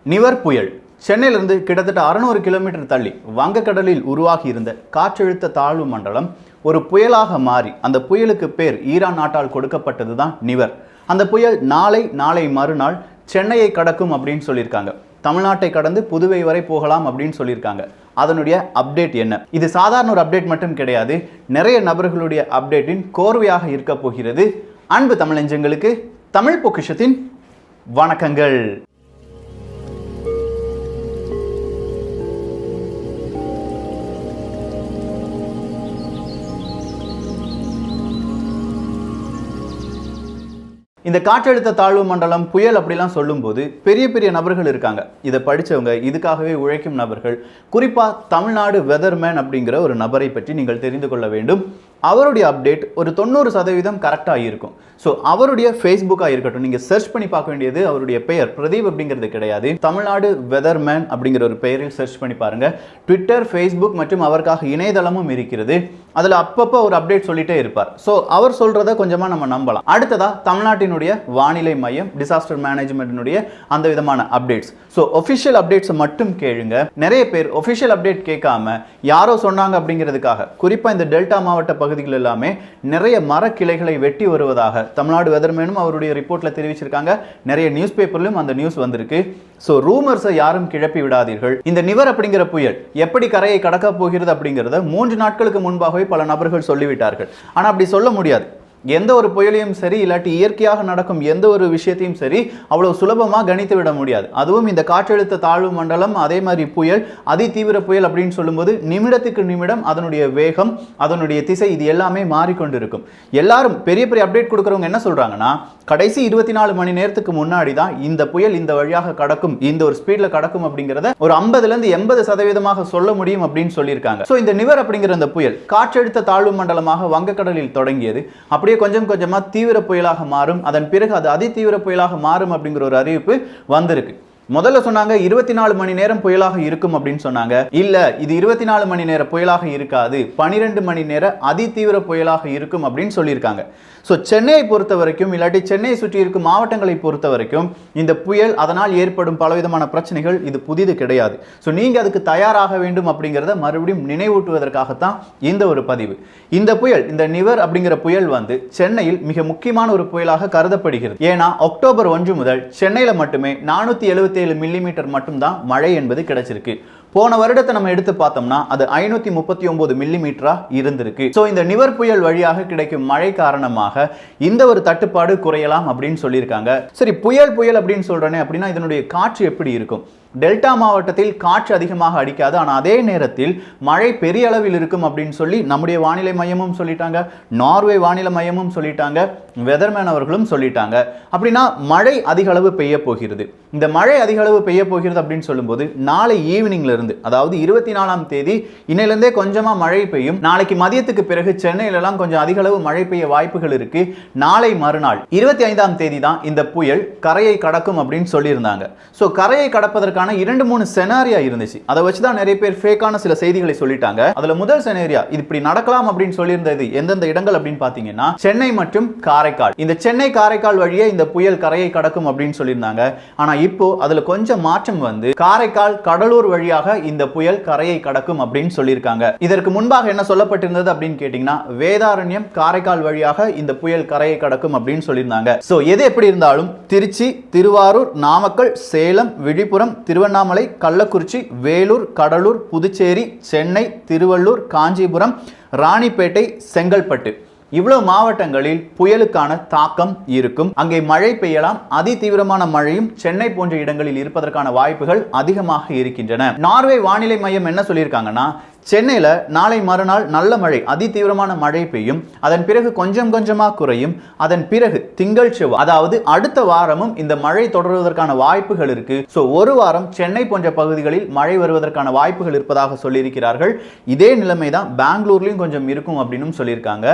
நிவர் புயல் சென்னையிலிருந்து கிட்டத்தட்ட 600 கிலோமீட்டர் தள்ளி வங்கக்கடலில் உருவாகி இருந்த காற்றழுத்த தாழ்வு மண்டலம் ஒரு புயலாக மாறி அந்த புயலுக்கு பேர் ஈரான் நாட்டால் கொடுக்கப்பட்டது தான் நிவர். அந்த புயல் நாளை மறுநாள் சென்னையை கடக்கும் அப்படின்னு சொல்லியிருக்காங்க. தமிழ்நாட்டை கடந்து புதுவை வரை போகலாம் அப்படின்னு சொல்லியிருக்காங்க. அதனுடைய அப்டேட் என்ன? இது சாதாரண ஒரு அப்டேட் மட்டும் கிடையாது, நிறைய நபர்களுடைய அப்டேட்டின் கோர்வையாக இருக்க போகிறது. அன்பு தமிழஞ்சங்களுக்கு தமிழ் பொக்கிஷத்தின் வணக்கங்கள். இந்த காற்றழுத்த தாழ்வு மண்டலம் புயல் அப்படிலாம் சொல்லும்போது பெரிய பெரிய நபர்கள் இருக்காங்க, இதை படித்தவங்க, இதுக்காகவே உழைக்கும் நபர்கள். குறிப்பாக தமிழ்நாடு வெதர்மேன் அப்படிங்கிற ஒரு நபரை பற்றி நீங்கள் தெரிந்து கொள்ள வேண்டும். அவருடைய அப்டேட் ஒரு 90% கரெக்டாக இருக்கும். ஸோ அவருடைய ஃபேஸ்புக்காக இருக்கட்டும், நீங்கள் சர்ச் பண்ணி பார்க்க வேண்டியது அவருடைய பெயர் பிரதீப் அப்படிங்கிறது கிடையாது, தமிழ்நாடு வெதர்மேன் அப்படிங்கிற ஒரு பெயரில் சர்ச் பண்ணி பாருங்கள். ட்விட்டர், ஃபேஸ்புக் மற்றும் அவருக்காக இணையதளமும் இருக்கிறது. அதில் அப்பப்போ ஒரு அப்டேட் சொல்லிட்டே இருப்பார். ஸோ அவர் சொல்கிறத கொஞ்சமாக நம்ம நம்பலாம். அடுத்ததாக தமிழ்நாட்டினுடைய வானிலை மையம், டிசாஸ்டர் மேனேஜ்மெண்ட்டினுடைய அந்த விதமான அப்டேட்ஸ். ஸோ ஒஃபிஷியல் அப்டேட்ஸை மட்டும் கேளுங்க. நிறைய பேர் ஒஃபிஷியல் அப்டேட் கேட்காம யாரோ சொன்னாங்க அப்படிங்கிறதுக்காக, குறிப்பாக இந்த டெல்டா மாவட்ட பகுதிகள் எல்லாமே நிறைய மரக்கிளைகளை வெட்டி வருவதாக தமிழ்நாடு வெதர்மேனும் அவருடைய ரிப்போர்ட்ல தெரிவிச்சிருக்காங்க. நிறைய நியூஸ் பேப்பர்லயும் அந்த நியூஸ் வந்திருக்கு. சோ ரூமர்ஸை யாரும் கிளப்பி விடாதீர்கள். இந்த நிவர் அப்படிங்கிற புயல் எப்படி கரையை கடக்க போகிறது அப்படிங்கிறத 3 நாட்களுக்கு முன்பாகவே பல நபர்கள் சொல்லிவிட்டார்கள். ஆனா அப்படி சொல்ல முடியாது. எந்த ஒரு புயலையும் சரி, இல்லாட்டி இயற்கையாக நடக்கும் எந்த ஒரு விஷயத்தையும் சரி அவ்வளவு சுலபமாக கணித்து விட முடியாது. அதுவும் இந்த காற்றழுத்த தாழ்வு மண்டலம், அதே மாதிரி புயல், அதி தீவிர புயல் அப்படின்னு சொல்லும்போது நிமிடத்துக்கு நிமிடம் அதனுடைய வேகம், அதனுடைய திசை, இது எல்லாமே மாறிக்கொண்டிருக்கும். எல்லாரும் பெரிய பெரிய அப்டேட் கொடுக்குறவங்க என்ன சொல்றாங்கன்னா, கடைசி 24 மணி நேரத்துக்கு முன்னாடி தான் இந்த புயல் இந்த வழியாக கடக்கும், இந்த ஒரு ஸ்பீட்ல கடக்கும் அப்படிங்கிறத ஒரு 50% 80% சொல்ல முடியும் அப்படின்னு சொல்லியிருக்காங்க. ஸோ இந்த நிவர் அப்படிங்கிற இந்த புயல் காற்றழுத்த தாழ்வு மண்டலமாக வங்கக்கடலில் தொடங்கியது. அப்படியே கொஞ்சம் கொஞ்சமா தீவிர புயலாக மாறும், அதன் பிறகு அது அதி தீவிர புயலாக மாறும் அப்படிங்கிற ஒரு அறிவிப்பு வந்திருக்கு. முதல்ல சொன்னாங்க 24 மணி நேரம் புயலாக இருக்கும் அப்படின்னு சொன்னாங்க. இல்ல, இது 24 மணி நேர புயலாக இருக்காது, 12 மணி நேர அதி தீவிர புயலாக இருக்கும் அப்படின்னு சொல்லியிருக்காங்க. ஸோ சென்னையை பொறுத்த வரைக்கும், இல்லாட்டி சென்னையை சுற்றி இருக்கும் மாவட்டங்களை பொறுத்த வரைக்கும் இந்த புயல், அதனால் ஏற்படும் பலவிதமான பிரச்சனைகள் இது புதிது கிடையாது. ஸோ நீங்க அதுக்கு தயாராக வேண்டும் அப்படிங்கிறத மறுபடியும் நினைவூட்டுவதற்காகத்தான் இந்த ஒரு பதிவு. இந்த புயல், இந்த நிவர் அப்படிங்கிற புயல் வந்து சென்னையில் மிக முக்கியமான ஒரு புயலாக கருதப்படுகிறது. ஏன்னா அக்டோபர் 1 முதல் சென்னையில மட்டுமே 477 மில்லிமீட்டர் மட்டும்தான் மழை என்பது கிடைச்சிருக்கு. போன வருடத்தை நம்ம எடுத்து பார்த்தோம்னா அது 539 மில்லிமீட்டரா இருந்திருக்கு. ஸோ இந்த நிவர் புயல் வழியாக கிடைக்கும் மழை காரணமாக இந்த ஒரு தட்டுப்பாடு குறையலாம் அப்படின்னு சொல்லியிருக்காங்க. சரி, புயல் அப்படின்னு சொல்றேனே அப்படின்னா இதனுடைய காற்று எப்படி இருக்கும்? டெல்டா மாவட்டத்தில் காற்று அதிகமாக அடிக்காது, ஆனால் அதே நேரத்தில் மழை பெரிய அளவில் இருக்கும் அப்படின்னு சொல்லி நம்முடைய வானிலை மையமும் சொல்லிட்டாங்க, நார்வே வானிலை மையமும் சொல்லிட்டாங்க, வெதர்மேன் அவர்களும் சொல்லிட்டாங்க. அப்படின்னா மழை அதிக அளவு பெய்ய போகிறது. இந்த மழை அதிக அளவு பெய்ய போகிறது அப்படின்னு சொல்லும்போது நாளை ஈவினிங்ல இருந்து, அதாவது 24ஆம் தேதி இன்னையிலிருந்தே கொஞ்சமா மழை பெய்யும். நாளைக்கு மதியத்துக்கு பிறகு சென்னையிலலாம் கொஞ்சம் அதிக அளவு மழை பெய்ய வாய்ப்புகள் இருக்கு. நாளை மறுநாள் 25ஆம் தேதி தான் இந்த புயல் கரையை கடக்கும் அப்படின்னு சொல்லியிருந்தாங்க. ஸோ கரையை கடப்பதற்கு 2-3 செனாரியா இருந்துச்சு. அதை வச்சுதான் நிறைய பேர் ஃபேக்கான சில செய்திகளை சொல்லிட்டாங்க. அதுல முதல் செனாரியா, இது இப்படி நடக்கலாம் அப்படின்னு சொல்லியிருந்தது எந்தெந்த இடங்கள் அப்படின்னு பாத்தீங்கன்னா சென்னை மற்றும் காரைக்கால். இந்த சென்னை காரைக்கால் வழியே இந்த புயல் கரையை கடக்கும் அப்படின்னு சொல்லியிருந்தாங்க. ஆனா இப்போ அதுல கொஞ்சம் மாற்றம் வந்து காரைக்கால் கடலூர் வழியாக இந்த புயல் கரையை கடக்கும் அப்படின்னு சொல்லியிருக்காங்க. இதற்கு முன்பாக என்ன சொல்லப்பட்டிருந்தது அப்படின்னு கேட்டீங்கன்னா வேதாரண்யம் காரைக்கால் வழியாக இந்த புயல் கரையை கடக்கும் அப்படின்னு சொல்லியிருந்தாங்க. சோ எது எப்படி இருந்தாலும் திருச்சி, திருவாரூர், நாமக்கல், சேலம், விழுப்புரம், திருவண்ணாமலை, கள்ளக்குறிச்சி, வேலூர், கடலூர், புதுச்சேரி, சென்னை, திருவள்ளூர், காஞ்சிபுரம், ராணிப்பேட்டை, செங்கல்பட்டு, இவ்வளவு மாவட்டங்களில் புயலுக்கான தாக்கம் இருக்கும். அங்கே மழை பெய்யலாம். அதி தீவிரமான மழையும் சென்னை போன்ற இடங்களில் இருப்பதற்கான வாய்ப்புகள் அதிகமாக இருக்கின்றன. நார்வே வானிலை மையம் என்ன சொல்லியிருக்காங்கன்னா, சென்னையில நாளை மறுநாள் நல்ல மழை, அதி தீவிரமான மழை பெய்யும். அதன் பிறகு கொஞ்சம் கொஞ்சமா குறையும். அதன் பிறகு திங்கள் செவ்வாய், அதாவது அடுத்த வாரமும் இந்த மழை தொடர்வதற்கான வாய்ப்புகள் இருக்கு. சோ ஒரு வாரம் சென்னை போன்ற பகுதிகளில் மழை வருவதற்கான வாய்ப்புகள் இருப்பதாக சொல்லியிருக்கிறார்கள். இதே நிலைமை தான் பெங்களூர்லயும் கொஞ்சம் இருக்கும் அப்படின்னு சொல்லியிருக்காங்க.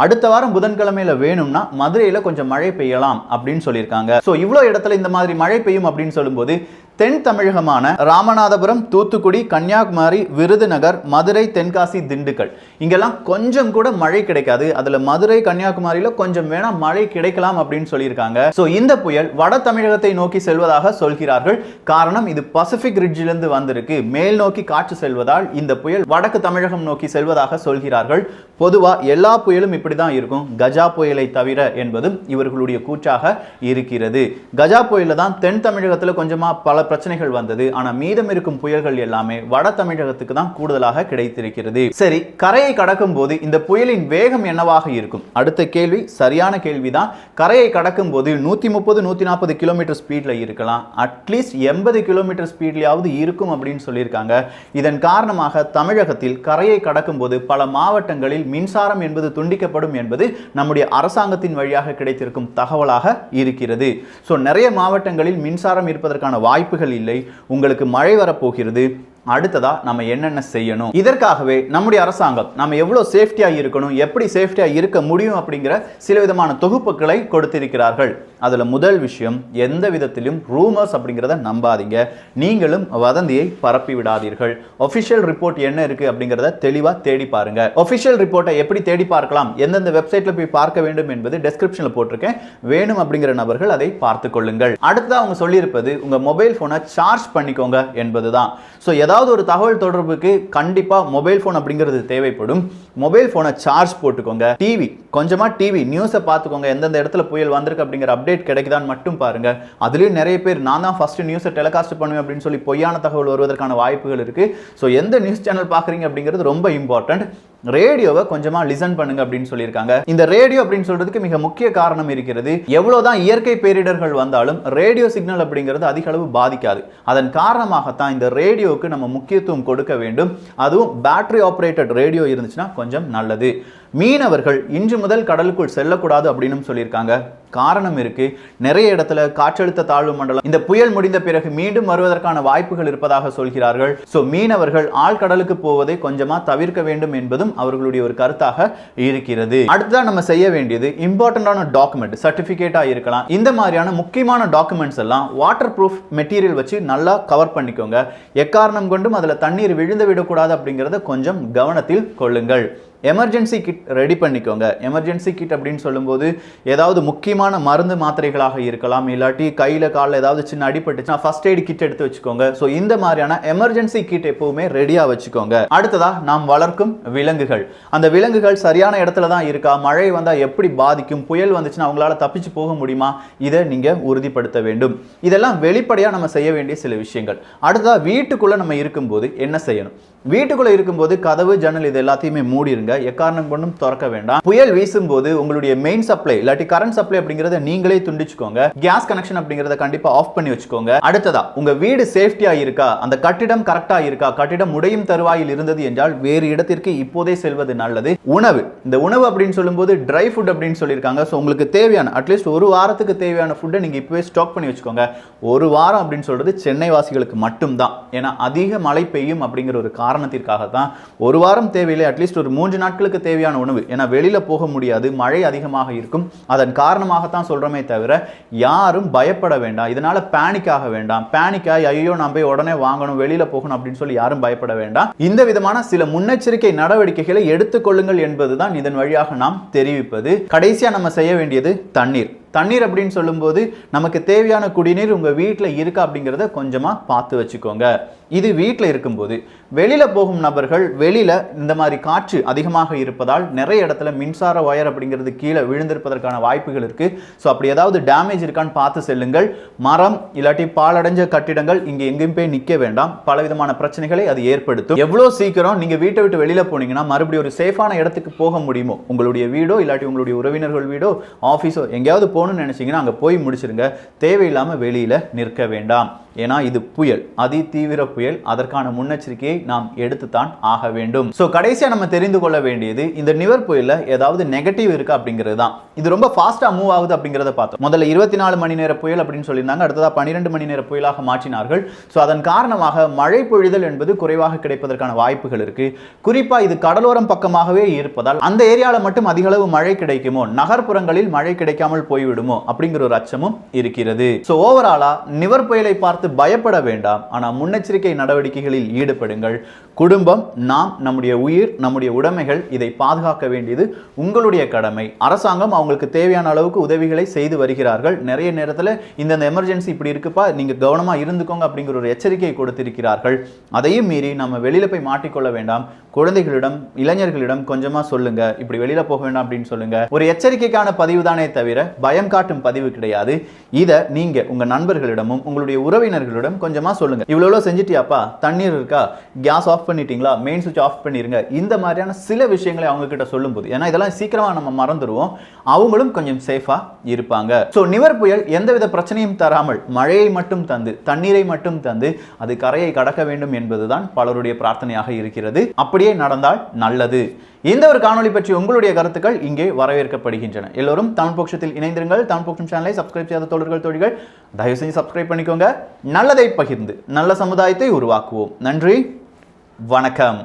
அடுத்த வாரம் புதன்கிழமையில வேணும்னா மதுரையில கொஞ்சம் மழை பெய்யலாம் அப்படின்னு சொல்லியிருக்காங்க. சோ இவ்வளவு இடத்துல இந்த மாதிரி மழை பெய்யும் அப்படின்னு சொல்லும்போது தென் தமிழகமான ராமநாதபுரம், தூத்துக்குடி, கன்னியாகுமரி, விருதுநகர், மதுரை, தென்காசி, திண்டுக்கல் இங்கெல்லாம் கொஞ்சம் கூட மழை கிடைக்காது. அதுல மதுரை, கன்னியாகுமரியில கொஞ்சம் வேணா மழை கிடைக்கலாம் அப்படின்னு சொல்லியிருக்காங்க. சோ இந்த புயல் வட தமிழகத்தை நோக்கி செல்வதாக சொல்கிறார்கள். காரணம், இது பசிபிக் ரிட்ஜிலிருந்து வந்திருக்கு. மேல் நோக்கி காற்று செல்வதால் இந்த புயல் வடக்கு தமிழகம் நோக்கி செல்வதாக சொல்கிறார்கள். பொதுவா எல்லா புயலும் இப்படிதான் இருக்கும், கஜா புயலை தவிர என்பதும் இவர்களுடைய கூற்றாக இருக்கிறது. கஜா புயல்ல தான் தென் தமிழகத்துல கொஞ்சமா பல பிரச்சனைகள் வந்தது. ஆனா மீதம் இருக்கும் புயல்கள் எல்லாமே வட தமிழகத்துக்கு தான் கூடுதலாக கிடைத்திருக்கிறது. சரி, கரையை கடக்கும் போது இந்த புயலின் வேகம் என்னவாக இருக்கும்? அடுத்த கேள்வி சரியான கேள்விதான். கரையை கடக்கும் போது 130-140 கிலோமீட்டர் ஸ்பீட்ல இருக்கலாம். அட்லீஸ்ட் 80 கிலோமீட்டர் ஸ்பீட்லயாவது இருக்கும் அப்படின்னு சொல்லியிருக்காங்க. இதன் காரணமாக தமிழகத்தில் கரையை கடக்கும் போது பல மாவட்டங்களில் மின்சாரம் என்பது துண்டிக்கப்படும் என்பது நம்முடைய அரசாங்கத்தின் வழியாக கிடைத்திருக்கும் தகவலாக இருக்கிறது. சோ நிறைய மாவட்டங்களில் மின்சாரம் இருப்பதற்கான வாய்ப்புகள் இல்லை. உங்களுக்கு மழை வரப்போகிறது. அடுத்ததா நம்ம என்னென்ன செய்யணும்? இதற்காகவே நம்முடைய அரசாங்கம் நம்ம எவ்வளவு சேஃப்டியா இருக்கணும், எப்படி சேஃப்டியா இருக்க முடியும் அப்படிங்கிற சில விதமான தொகுப்புகளை கொடுத்திருக்கிறார்கள். அதுல முதல் விஷயம், எந்த விதத்திலும் ரூமர்ஸ் அப்படிங்கிறத நம்பாதீங்க. நீங்களும் வதந்தியை பரப்பி விடாதீர்கள். ஒபிஷியல் ரிப்போர்ட் என்ன இருக்கு அப்படிங்கிறத தெளிவா தேடி பாருங்க. ஒபிஷியல் ரிப்போர்ட்டை எப்படி தேடி பார்க்கலாம், எந்தெந்த வெப்சைட்ல போய் பார்க்க வேண்டும் என்பது டெஸ்கிரிப்ஷன்ல போட்டிருக்கேன். வேணும் அப்படிங்கிற நபர்கள் அதை பார்த்துக் கொள்ளுங்கள். அடுத்ததா அவங்க சொல்லியிருப்பது, உங்க மொபைல் போனை சார்ஜ் பண்ணிக்கோங்க என்பதுதான். சோ ஏதாவது ஒரு தகவல் தொடர்புக்கு கண்டிப்பா மொபைல் போன் அப்படிங்கிறது தேவைப்படும். மொபைல் போனை சார்ஜ் போட்டுக்கோங்க. டிவி கொஞ்சமா டிவி நியூஸை பார்த்துக்கோங்க. எந்தெந்த இடத்துல புயல் வந்திருக்கு அப்படிங்கிற அப்டேட் கிடைக்குதான்னு மட்டும் பாருங்க. அதுலயும் நிறைய பேர் நான் தான் ஃபர்ஸ்ட் நியூஸை டெலிகாஸ்ட் பண்ணுவேன் அப்படின்னு சொல்லி பொய்யான தகவல் வருவதற்கான வாய்ப்புகள் இருக்கு. ஸோ எந்த நியூஸ் சேனல் பார்க்குறீங்க அப்படிங்கிறது ரொம்ப இம்பார்ட்டன்ட். ரேடியோவை கொஞ்சமா லிசன் பண்ணுங்க அப்படின்னு சொல்லியிருக்காங்க. இந்த ரேடியோ அப்படின்னு சொல்றதுக்கு மிக முக்கிய காரணம் இருக்கிறது. எவ்வளவுதான் இயற்கை பேரிடர்கள் வந்தாலும் ரேடியோ சிக்னல் அப்படிங்கிறது அதிக அளவு பாதிக்காது. அதன் காரணமாகத்தான் இந்த ரேடியோவுக்கு நம்ம முக்கியத்துவம் கொடுக்க வேண்டும். அதுவும் பேட்டரி ஆபரேட்டட் ரேடியோ இருந்துச்சுன்னா கொஞ்சம் நல்லது. மீனவர்கள் இன்று முதல் கடலுக்குள் செல்லக்கூடாது அப்படின்னு சொல்லியிருக்காங்க. காரணம் இருக்கு, நிறைய இடத்துல காற்றழுத்த தாழ்வு மண்டலம் இந்த புயல் முடிந்த பிறகு மீண்டும் வருவதற்கான வாய்ப்புகள் இருப்பதாக சொல்கிறார்கள். சோ மீனவர்கள் ஆழ்கடலுக்கு போவதை கொஞ்சமா தவிர்க்க வேண்டும் என்பதும் அவர்களுடைய ஒரு கருத்தாக இருக்கிறது. அடுத்ததான் நம்ம செய்ய வேண்டியது, இம்பார்ட்டன்டான டாக்குமெண்ட் சர்டிபிகேட்டா இருக்கலாம், இந்த மாதிரியான முக்கியமான டாக்குமெண்ட்ஸ் எல்லாம் வாட்டர் ப்ரூஃப் மெட்டீரியல் வச்சு நல்லா கவர் பண்ணிக்கோங்க. எக்காரணம் கொண்டும் அதுல தண்ணீர் விழுந்து விடக்கூடாது அப்படிங்கறத கொஞ்சம் கவனத்தில் கொள்ளுங்கள். எமர்ஜென்சி கிட் ரெடி பண்ணிக்கோங்க. எமர்ஜென்சி கிட் அப்படின்னு சொல்லும்போது ஏதாவது முக்கியமான மருந்து மாத்திரைகளாக இருக்கலாம், இல்லாட்டி கையில காலில் ஏதாவது சின்ன அடிபட்டுச்சுன்னா ஃபர்ஸ்ட் எய்ட் கிட் எடுத்து வச்சுக்கோங்க. ஸோ இந்த மாதிரியான எமர்ஜென்சி கிட் எப்பவுமே ரெடியா வச்சுக்கோங்க. அடுத்ததா, நாம் வளர்க்கும் விலங்குகள், அந்த விலங்குகள் சரியான இடத்துல தான் இருக்கா, மழை வந்தா எப்படி பாதிக்கும், புயல் வந்துச்சுன்னா அவங்களால தப்பிச்சு போக முடியுமா, இதை நீங்க உறுதிப்படுத்த வேண்டும். இதெல்லாம் வெளிப்படையா நம்ம செய்ய வேண்டிய சில விஷயங்கள். அடுத்ததா, வீட்டுக்குள்ள நம்ம இருக்கும்போது என்ன செய்யணும்? வீட்டுக்குள்ள இருக்கும்போது கதவு, ஜன்னல் இது எல்லாத்தையுமே மூடிருங்க. எக்காரணம் கொண்டும் திறக்க வேண்டாம். புயல் வீசும் போது உங்களுடைய மெயின் சப்ளை இல்லாட்டி கரண்ட் சப்ளை அப்படிங்கறத நீங்களே துண்டிச்சுக்கோங்க. கேஸ் கனெக்ஷன் அப்படிங்கறத கண்டிப்பா ஆஃப் பண்ணி வச்சுக்கோங்க. அடுத்ததா, உங்க வீடு சேஃப்டியா இருக்கா, அந்த கட்டிடம் கரெக்டா இருக்கா, கட்டிடம் உடையும் தருவாயில் இருந்தது என்றால் வேறு இடத்திற்கு இப்போதே செல்வது நல்லது. உணவு, இந்த உணவு அப்படின்னு சொல்லும்போது ட்ரை ஃபுட் அப்படின்னு சொல்லியிருக்காங்க. ஸோ உங்களுக்கு தேவையான அட்லீஸ்ட் ஒரு வாரத்துக்கு தேவையான ஃபுட்டை நீங்க இப்பவே ஸ்டாக் பண்ணி வச்சுக்கோங்க. ஒரு வாரம் அப்படின்னு சொல்றது சென்னை வாசிகளுக்கு மட்டும்தான். ஏன்னா அதிக மழை பெய்யும் அப்படிங்கிற ஒரு காரணத்திற்காக தான். ஒரு வாரம் தேவையில்லை, அட்லீஸ்ட் ஒரு 3 நாட்களுக்கு தேவையான உணவு. ஏன்னா வெளியில போக முடியாது, மழை அதிகமாக இருக்கும். அதன் காரணமாகத்தான் சொல்றோமே தவிர யாரும் பயப்பட வேண்டாம். இதனால பேனிக் ஆக வேண்டாம். பேனிக்காய் ஐயோ நான் போய் உடனே வாங்கணும், வெளியில போகணும் அப்படின்னு சொல்லி யாரும் பயப்பட வேண்டாம். இந்த விதமான சில முன்னெச்சரிக்கை நடவடிக்கைகளை எடுத்துக்கொள்ளுங்கள் என்பதுதான் இதன் வழியாக நாம் தெரிவிப்பது. கடைசியா நம்ம செய்ய வேண்டியது தண்ணீர். தண்ணீர் அப்படின்னு சொல்லும்போது நமக்கு தேவையான குடிநீர் உங்க வீட்டில் இருக்கா அப்படிங்கிறத கொஞ்சமா பார்த்து வச்சுக்கோங்க. இது வீட்டில் இருக்கும்போது வெளியில போகும் நபர்கள், வெளியில இந்த மாதிரி காற்று அதிகமாக இருப்பதால் நிறைய இடத்துல மின்சார வயர் அப்படிங்கிறது கீழே விழுந்திருப்பதற்கான வாய்ப்புகள் இருக்கு. ஸோ அப்படி ஏதாவது டேமேஜ் இருக்கான்னு பார்த்து செல்லுங்கள். மரம் இல்லாட்டி பாலடைஞ்ச கட்டிடங்கள் இங்க எங்கேயும் போய் நிற்க வேண்டாம். பலவிதமான பிரச்சனைகளை அது ஏற்படுத்தும். எவ்வளோ சீக்கிரம் நீங்க வீட்டை விட்டு வெளியில போனீங்கன்னா மறுபடியும் ஒரு சேஃபான இடத்துக்கு போக முடியுமோ, உங்களுடைய வீடோ இல்லாட்டி உங்களுடைய உறவினர்கள் வீடோ ஆஃபீஸோ எங்கேயாவது போகணும்னு நினைச்சீங்கன்னா அங்கே போய் முடிச்சிருங்க. தேவையில்லாமல் வெளியில நிற்க வேண்டாம். ஏன்னா இது புயல், அதி தீவிர புயல். அதற்கான முன்னெச்சரிக்கையை நாம் எடுத்துத்தான் ஆக வேண்டும். ஸோ கடைசியாக நம்ம தெரிந்து கொள்ள வேண்டியது, இந்த நிவர் புயல்ல ஏதாவது நெகட்டிவ் இருக்கா அப்படிங்கிறது தான். இது ரொம்ப ஃபாஸ்டா மூவ் ஆகுது அப்படிங்கிறத பார்த்தோம். முதல்ல 24 மணி நேர புயல் அப்படின்னு சொல்லியிருந்தாங்க, அடுத்ததா 12 மணி நேர புயலாக மாற்றினார்கள். ஸோ அதன் காரணமாக மழை பொழிதல் என்பது குறைவாக கிடைப்பதற்கான வாய்ப்புகள் இருக்கு. குறிப்பா இது கடலோரம் பக்கமாகவே இருப்பதால் அந்த ஏரியாவில் மட்டும் அதிக அளவு மழை கிடைக்குமோ, நகர்ப்புறங்களில் மழை கிடைக்காமல் போய்விடுமோ அப்படிங்கிற ஒரு அச்சமும் இருக்கிறது. ஸோ ஓவராலா நிவர் புயலை பார்த்து பார்த்து பயப்பட வேண்டாம். ஆனால் முன்னெச்சரிக்கை நடவடிக்கைகளில் ஈடுபடுங்கள். குடும்பம், நாம், நம்முடைய உயிர், நம்முடைய உடைமைகள், இதை பாதுகாக்க வேண்டியது உங்களுடைய கடமை. அரசாங்கம் அவங்களுக்கு தேவையான அளவுக்கு உதவிகளை செய்து வருகிறார்கள். நிறைய நேரத்தில் இந்த எமர்ஜென்சி இப்படி இருக்குப்பா, நீங்க கவனமா இருந்துக்கோங்க அப்படிங்கிற ஒரு எச்சரிக்கை கொடுத்திருக்கிறார்கள். அதையும் மீறி நம்ம வெளியில போய் மாட்டிக்கொள்ள வேண்டாம். குழந்தைகளிடம், இளைஞர்களிடம் கொஞ்சமா சொல்லுங்க, இப்படி வெளியில போக வேண்டாம் அப்படின்னு சொல்லுங்க. ஒரு எச்சரிக்கைக்கான பதிவு தானே தவிர பயம் காட்டும் பதிவு கிடையாது. இதை நீங்க உங்க நண்பர்களிடமும் உங்களுடைய உறவினர்களிடம் கொஞ்சமா சொல்லுங்க. இவ்வளவு செஞ்சிட்டியாப்பா, தண்ணீர் இருக்கா, கேஸ் ஆஃப் பண்ணிட்டீங்களா, மெயின் சுவிட்ச் ஆஃப் பண்ணிருங்க. இந்த மாதிரியான சில விஷயங்களை அவங்க கிட்ட சொல்லும் போது, ஏன்னா இதெல்லாம் சீக்கிரமா நம்ம மறந்துடுவோம், அவங்களும் கொஞ்சம் சேஃபா இருப்பாங்க. சோ நிவர் புயல் எந்தவித பிரச்சனையும் தராமல் மழையை மட்டும் தந்து, தண்ணீரை மட்டும் தந்து அது கரையை கடக்க வேண்டும் என்பதுதான் பலருடைய பிரார்த்தனையாக இருக்கிறது. அப்படியே நடந்தால் நல்லது. இந்த ஒரு காணொளி பற்றி உங்களுடைய கருத்துக்கள் இங்கே வரவேற்கப்படுகின்றன. எல்லோரும் தமிழ் பொக்ஷத்தில் இணைந்திருங்கள். தமிழ் பொக்ஷம் சேனலை சப்ஸ்கிரைப் செய்யாத தோழர்கள், தோழிகள் தயவு செஞ்சு சப்ஸ்கிரைப் பண்ணிக்கோங்க. நல்லதை பகிர்ந்து நல்ல சமுதாயத்தை உருவாக்குவோம். நன்றி, வணக்கம்.